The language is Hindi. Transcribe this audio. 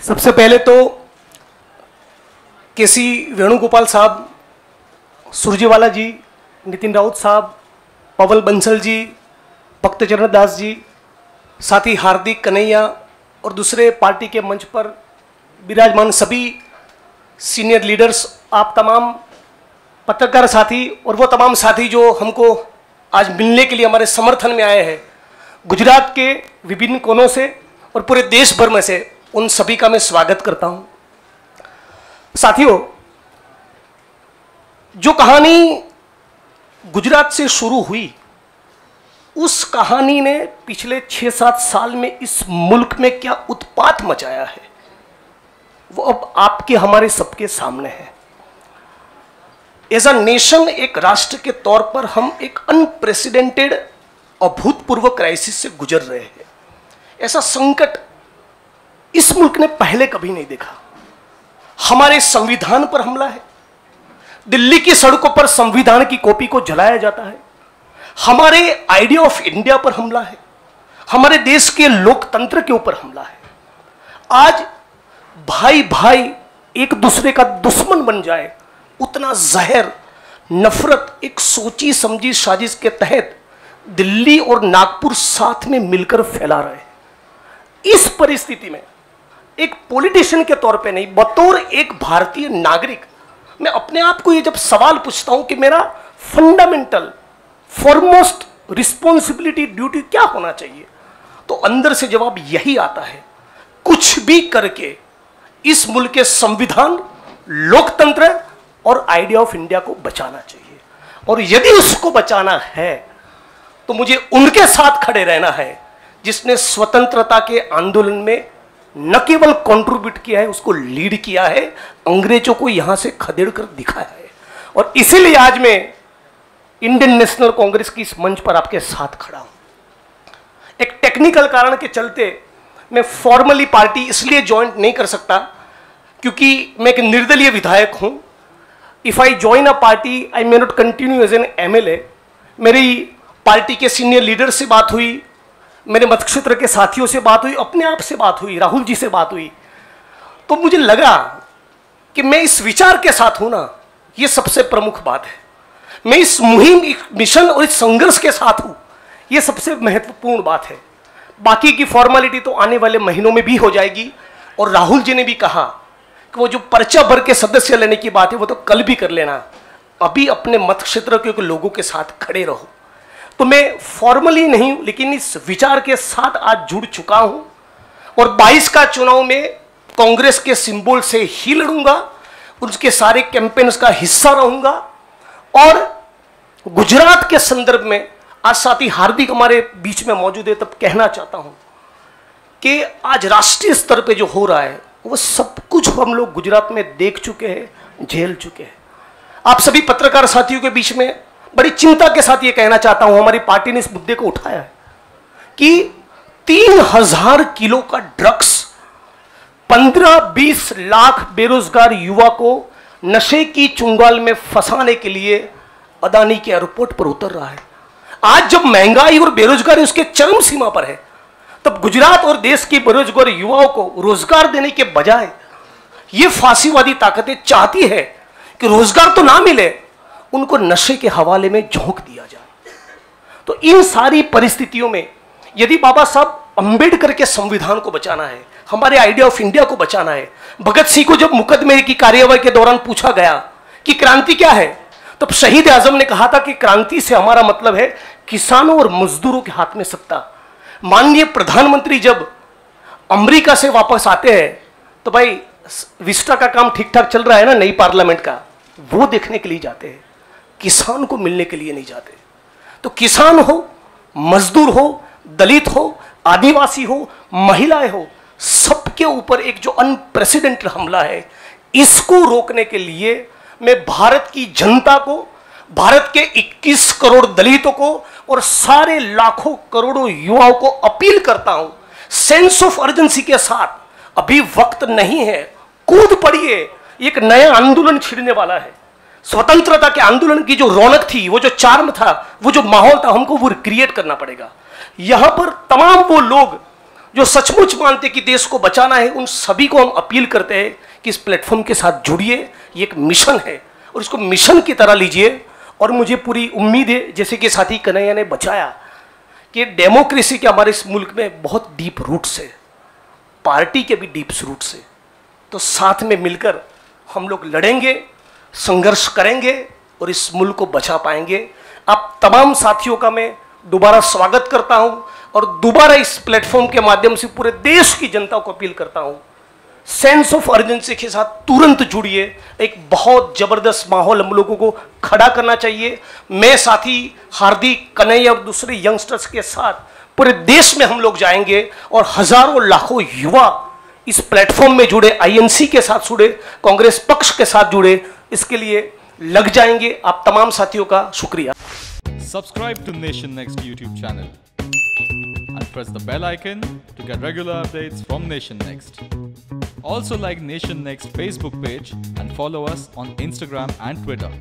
सबसे पहले तो केसी वेणुगोपाल साहब, सुरजेवाला जी, नितिन राउत साहब, पवन बंसल जी, भक्तचरण दास जी, साथ ही हार्दिक कन्हैया और दूसरे पार्टी के मंच पर विराजमान सभी सीनियर लीडर्स, आप तमाम पत्रकार साथी और वो तमाम साथी जो हमको आज मिलने के लिए हमारे समर्थन में आए हैं गुजरात के विभिन्न कोनों से और पूरे देश भर में से, उन सभी का मैं स्वागत करता हूं। साथियों, जो कहानी गुजरात से शुरू हुई, उस कहानी ने पिछले 6-7 साल में इस मुल्क में क्या उत्पात मचाया है, वो अब आपके हमारे सबके सामने है। एज अ नेशन, एक राष्ट्र के तौर पर हम एक अनप्रेसिडेंटेड, अभूतपूर्व क्राइसिस से गुजर रहे हैं। ऐसा संकट इस मुल्क ने पहले कभी नहीं देखा। हमारे संविधान पर हमला है, दिल्ली की सड़कों पर संविधान की कॉपी को जलाया जाता है, हमारे आइडिया ऑफ इंडिया पर हमला है, हमारे देश के लोकतंत्र के ऊपर हमला है। आज भाई भाई एक दूसरे का दुश्मन बन जाए, उतना जहर, नफरत एक सोची समझी साजिश के तहत दिल्ली और नागपुर साथ में मिलकर फैला रहे हैं। इस परिस्थिति में एक पॉलिटिशियन के तौर पे नहीं, बतौर एक भारतीय नागरिक, मैं अपने आप को ये जब सवाल पूछता हूं कि मेरा फंडामेंटल फॉरमोस्ट रिस्पॉन्सिबिलिटी, ड्यूटी क्या होना चाहिए, तो अंदर से जवाब यही आता है, कुछ भी करके इस मुल्क के संविधान, लोकतंत्र और आइडिया ऑफ इंडिया को बचाना चाहिए। और यदि उसको बचाना है तो मुझे उनके साथ खड़े रहना है जिसने स्वतंत्रता के आंदोलन में न केवल कंट्रीब्यूट किया है, उसको लीड किया है, अंग्रेजों को यहां से खदेड़ कर दिखाया है। और इसीलिए आज मैं इंडियन नेशनल कांग्रेस की इस मंच पर आपके साथ खड़ा हूं। एक टेक्निकल कारण के चलते मैं फॉर्मली पार्टी इसलिए ज्वाइन नहीं कर सकता क्योंकि मैं एक निर्दलीय विधायक हूं। If I join a party, I may not continue as an MLA. मेरी पार्टी के सीनियर लीडर से बात हुई, मेरे मतक्षेत्र के साथियों से बात हुई, अपने आप से बात हुई, राहुल जी से बात हुई, तो मुझे लगा कि मैं इस विचार के साथ हूं ना, ये सबसे प्रमुख बात है। मैं इस मुहिम, मिशन और इस संघर्ष के साथ हूं, ये सबसे महत्वपूर्ण बात है। बाकी की फॉर्मेलिटी तो आने वाले महीनों में भी हो जाएगी। और राहुल जी ने भी कहा कि वो जो पर्चा भर के सदस्य लेने की बात है वो तो कल भी कर लेना, अभी अपने मत क्षेत्र के लोगों के साथ खड़े रहो। तो मैं फॉर्मली नहीं लेकिन इस विचार के साथ आज जुड़ चुका हूं और 22 का चुनाव में कांग्रेस के सिंबल से ही लड़ूंगा, उसके सारे कैंपेन्स का हिस्सा रहूंगा। और गुजरात के संदर्भ में आज साथी हार्दिक हमारे बीच में मौजूद है, तब कहना चाहता हूं कि आज राष्ट्रीय स्तर पे जो हो रहा है वो सब कुछ हम लोग गुजरात में देख चुके हैं, झेल चुके हैं। आप सभी पत्रकार साथियों के बीच में बड़ी चिंता के साथ ये कहना चाहता हूं, हमारी पार्टी ने इस मुद्दे को उठाया है कि 3000 किलो का ड्रग्स 15-20 लाख बेरोजगार युवा को नशे की चुंगाल में फंसाने के लिए अदानी के एयरपोर्ट पर उतर रहा है। आज जब महंगाई और बेरोजगारी उसके चरम सीमा पर है, तब गुजरात और देश की बेरोजगार युवाओं को रोजगार देने के बजाय ये फांसीवादी ताकतें चाहती है कि रोजगार तो ना मिले, उनको नशे के हवाले में झोंक दिया जाए। तो इन सारी परिस्थितियों में यदि बाबा साहब अंबेडकर के संविधान को बचाना है, हमारे आइडिया ऑफ इंडिया को बचाना है, भगत सिंह को जब मुकदमे की कार्यवाही के दौरान पूछा गया कि क्रांति क्या है, तब शहीद आजम ने कहा था कि क्रांति से हमारा मतलब है किसानों और मजदूरों के हाथ में सत्ता। माननीय प्रधानमंत्री जब अमेरिका से वापस आते हैं तो भाई विस्टा का काम ठीक ठाक चल रहा है ना, नई पार्लियामेंट का, वो देखने के लिए जाते हैं, किसान को मिलने के लिए नहीं जाते। तो किसान हो, मजदूर हो, दलित हो, आदिवासी हो, महिलाएं हो, सबके ऊपर एक जो अनप्रेसिडेंटेड हमला है, इसको रोकने के लिए मैं भारत की जनता को, भारत के 21 करोड़ दलितों को और सारे लाखों करोड़ों युवाओं को अपील करता हूं, सेंस ऑफ अर्जेंसी के साथ, अभी वक्त नहीं है, कूद पड़िए, एक नया आंदोलन छिड़ने वाला है। स्वतंत्रता के आंदोलन की जो रौनक थी, वो जो चार्म था, वो जो माहौल था, हमको वो क्रिएट करना पड़ेगा। यहां पर तमाम वो लोग जो सचमुच मानते कि देश को बचाना है, उन सभी को हम अपील करते हैं कि इस प्लेटफॉर्म के साथ जुड़िए। ये एक मिशन है और इसको मिशन की तरह लीजिए। और मुझे पूरी उम्मीद है, जैसे कि साथी कन्हैया ने बचाया, कि डेमोक्रेसी के हमारे इस मुल्क में बहुत डीप रूट्स है, पार्टी के भी डीप रूट्स है। तो साथ में मिलकर हम लोग लड़ेंगे, संघर्ष करेंगे और इस मुल्क को बचा पाएंगे। आप तमाम साथियों का मैं दोबारा स्वागत करता हूं और दोबारा इस प्लेटफॉर्म के माध्यम से पूरे देश की जनता को अपील करता हूं, सेंस ऑफ अर्जेंसी के साथ तुरंत जुड़िए। एक बहुत जबरदस्त माहौल हम लोगों को खड़ा करना चाहिए। मैं साथी हार्दिक, कन्हैया और दूसरे यंगस्टर्स के साथ पूरे देश में हम लोग जाएंगे और हजारों लाखों युवा इस प्लेटफॉर्म में जुड़े, आईएनसी के साथ जुड़े, कांग्रेस पक्ष के साथ जुड़े, इसके लिए लग जाएंगे। आप तमाम साथियों का शुक्रिया। Subscribe to Nation Next YouTube channel and press the bell icon to get regular updates from Nation Next. Also like Nation Next Facebook page and follow us on Instagram and Twitter.